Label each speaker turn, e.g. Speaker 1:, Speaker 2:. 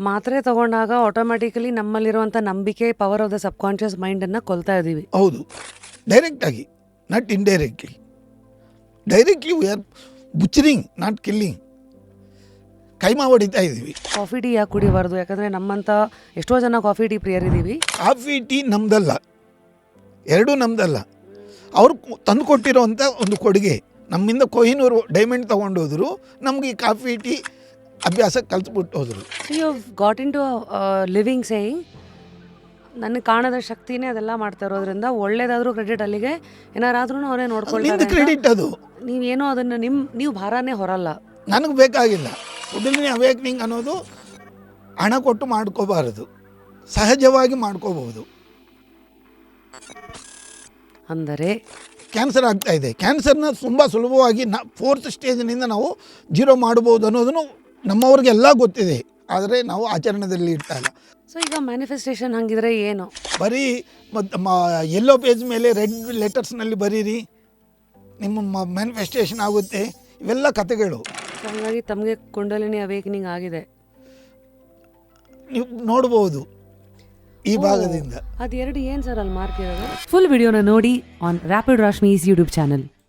Speaker 1: ಮಾತ್ರೆ ತಗೊಂಡಾಗ ಆಟೋಮ್ಯಾಟಿಕಲಿ ನಮ್ಮಲ್ಲಿರುವಂಥ ನಂಬಿಕೆ, power of the subconscious ಮೈಂಡನ್ನು ಕೊಲ್ತಾ ಇದ್ದೀವಿ.
Speaker 2: ಹೌದು, ಡೈರೆಕ್ಟಾಗಿ, not indirectly. Directly we are butchering, not killing. ಕೈಮಾ ಹೊಡಿತಾ ಇದ್ದೀವಿ.
Speaker 1: ಕಾಫಿ ಟೀ ಯಾಕೆ ಕುಡಿಬಾರ್ದು? ಯಾಕಂದರೆ ನಮ್ಮಂಥ ಎಷ್ಟೋ ಜನ ಕಾಫಿ ಟೀ ಪ್ರಿಯರಿದ್ದೀವಿ.
Speaker 2: ಕಾಫಿ ಟೀ ನಮ್ಮದಲ್ಲ, ಎರಡೂ ನಮ್ಮದಲ್ಲ. ಅವ್ರು ತಂದು ಕೊಟ್ಟಿರೋವಂಥ ಒಂದು ಕೊಡುಗೆ. ನಮ್ಮಿಂದ ಕೊಹಿನೂರು ಡೈಮಂಡ್ ತೊಗೊಂಡೋದ್ರು, ನಮ್ಗೆ ಈ ಕಾಫಿ ಟೀ ಅಭ್ಯಾಸ ಕಲ್ತ್ಬಿಟ್ಟು ಹೋದರು.
Speaker 1: So you got in to living saying, ನನಗೆ ಕಾಣದ ಶಕ್ತಿನೇ ಅದೆಲ್ಲ ಮಾಡ್ತಾ ಇರೋದ್ರಿಂದ ಒಳ್ಳೇದಾದರೂ ಕ್ರೆಡಿಟ್ ಅಲ್ಲಿಗೆ, ಏನಾರಾದ್ರೂ ಅವರೇ ನೋಡ್ಕೊಳ್ತಾರೆ.
Speaker 2: ಕ್ರೆಡಿಟ್ ಅದು.
Speaker 1: ನೀವೇನೋ ಅದನ್ನು ನೀವು ಭಾರನೇ ಹೊರಲ್ಲ.
Speaker 2: ನನಗೆ ಬೇಕಾಗಿಲ್ಲ. ಕುಂಡಲಿನಿ ಅವೇಕ್ನಿಂಗ್ ಅನ್ನೋದು ಹಣ ಕೊಟ್ಟು ಮಾಡ್ಕೋಬಾರದು, ಸಹಜವಾಗಿ ಮಾಡ್ಕೋಬಹುದು.
Speaker 1: ಅಂದರೆ
Speaker 2: ಕ್ಯಾನ್ಸರ್ ಆಗ್ತಾ ಇದೆ. ಕ್ಯಾನ್ಸರ್ನ ತುಂಬ ಸುಲಭವಾಗಿ 4th ಸ್ಟೇಜ್ನಿಂದ ನಾವು 0 ಮಾಡ್ಬೋದು ಅನ್ನೋದನ್ನು ನಮ್ಮವ್ರಿಗೆಲ್ಲ ಗೊತ್ತಿದೆ, ಆದರೆ ನಾವು ಆಚರಣೆಯಲ್ಲಿ ಇಡ್ತಾ ಇಲ್ಲ.
Speaker 1: ಸೊ ಈಗ ಮ್ಯಾನಿಫೆಸ್ಟೇಷನ್ ಹಂಗಿದ್ರೆ ಏನು?
Speaker 2: ಬರೀ ಯೆಲ್ಲೋ ಪೇಜ್ ಮೇಲೆ ರೆಡ್ ಲೆಟರ್ಸ್ನಲ್ಲಿ ಬರೀರಿ, ನಿಮ್ಮ ಮ್ಯಾನಿಫೆಸ್ಟೇಷನ್ ಆಗುತ್ತೆ, ಇವೆಲ್ಲ ಕಥೆಗಳು.
Speaker 1: ಹಾಗಾಗಿ ತಮಗೆ ಕುಂಡಲಿನಿ ಅವೇಕನಿಂಗ್ ಆಗಿದೆ,
Speaker 2: ನೀವು ನೋಡ್ಬೋದು ಈ ಭಾಗದಿಂದ.
Speaker 1: ಅದೆರಡು ಏನು ಸರ್ ಅಲ್ಲಿ ಮಾರ್ಕ್ ಇರೋದು? ಫುಲ್ ವಿಡಿಯೋನ ನೋಡಿ ಆನ್ ರ್ಯಾಪಿಡ್ ರಾಶ್ಮೀಸ್ ಯೂಟ್ಯೂಬ್ ಚಾನಲ್.